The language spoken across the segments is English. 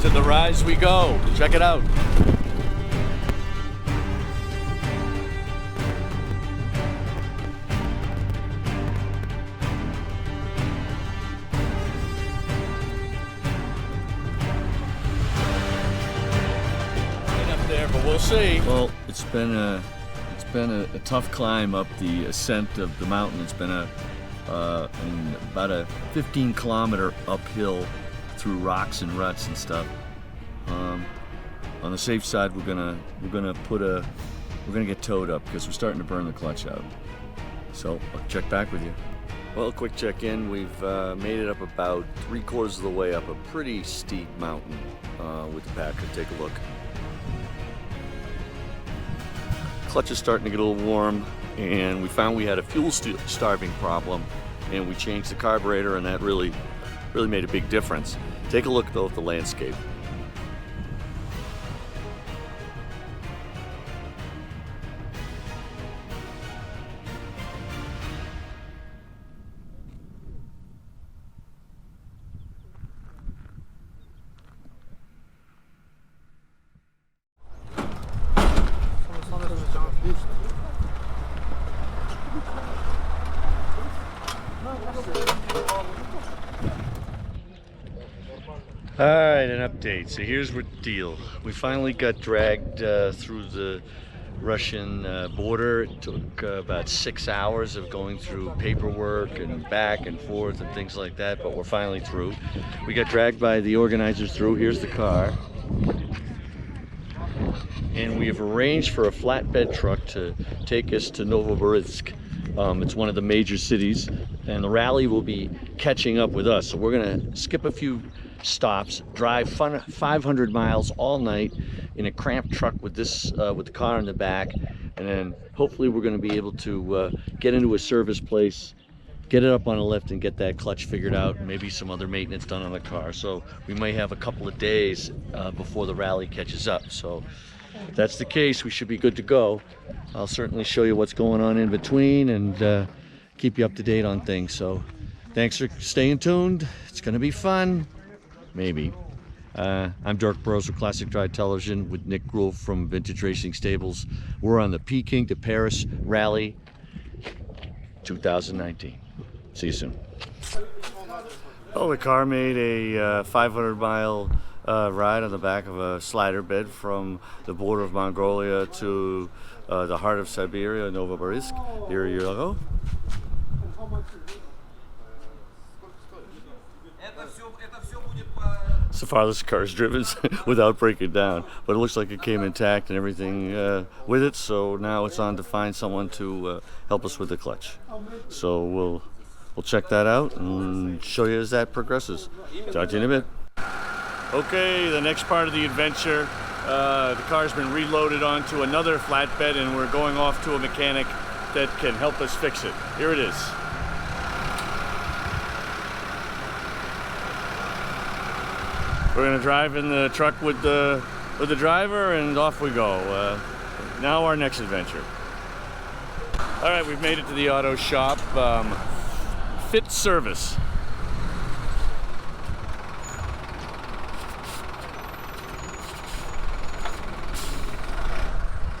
To the rise we go. Check it out. Up there, but we'll see. Well, it's been a tough climb up the ascent of the mountain. It's been about a 15-kilometer uphill through rocks and ruts and stuff. On the safe side, we're gonna get towed up because we're starting to burn the clutch out. So I'll check back with you. Well, quick check-in. We've made it up about 3/4 of the way up a pretty steep mountain with the Packer. Take a look. Clutch is starting to get a little warm, and we found we had a fuel starving problem, and we changed the carburetor, and that really made a big difference. Take a look though at the landscape. All right, an update. So here's the deal. We finally got dragged through the Russian border. It took about 6 hours of going through paperwork and back and forth and things like that, but we're finally through. We got dragged by the organizers through. Here's the car. And we have arranged for a flatbed truck to take us to Novosibirsk. It's one of the major cities, and the rally will be catching up with us. So we're gonna skip a few stops, drive 500 miles all night in a cramped truck with this with the car in the back, and then hopefully we're going to be able to get into a service place, get it up on a lift, and get that clutch figured out, and maybe some other maintenance done on the car. So we may have a couple of days before the rally catches up. So if that's the case, we should be good to go. I'll certainly show you what's going on in between and keep you up to date on things. So thanks for staying tuned. It's going to be fun. Maybe. I'm Dirk Burrowes with Classic Drive Television with Nick Grewal from Vintage Racing Stables. We're on the Peking to Paris Rally 2019. See you soon. Well, the car made a 500-mile ride on the back of a slider bed from the border of Mongolia to the heart of Siberia, Novosibirsk. Here you go. So far this car is driven without breaking down, but it looks like it came intact and everything with it, so now it's on to find someone to help us with the clutch. So we'll check that out and show you as that progresses. Talk to you in a bit. Okay, the next part of the adventure, the car's been reloaded onto another flatbed and we're going off to a mechanic that can help us fix it. Here it is. We're gonna drive in the truck with the driver, and off we go. Now our next adventure. All right, we've made it to the auto shop. Fit Service.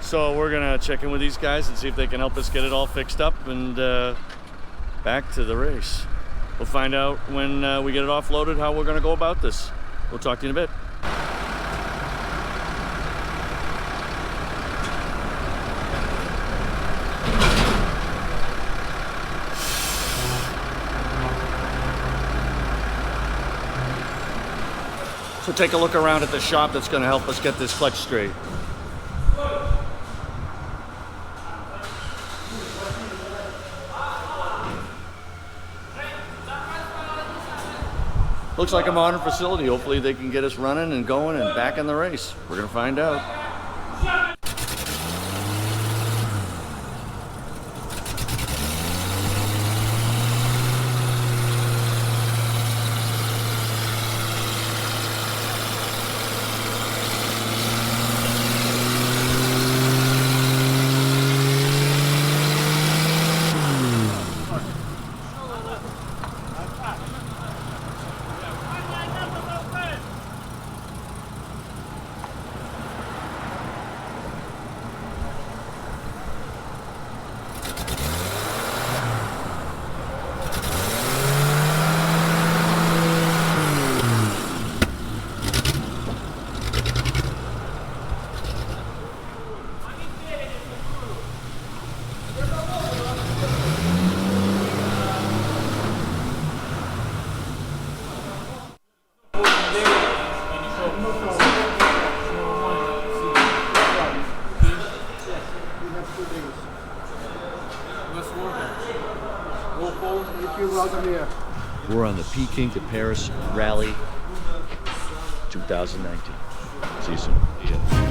So we're gonna check in with these guys and see if they can help us get it all fixed up and back to the race. We'll find out when we get it offloaded how we're gonna go about this. We'll talk to you in a bit. So take a look around at the shop that's going to help us get this clutch straight. Looks like a modern facility. Hopefully they can get us running and going and back in the race. We're going to find out. We're on the Peking to Paris Rally 2019. See you soon.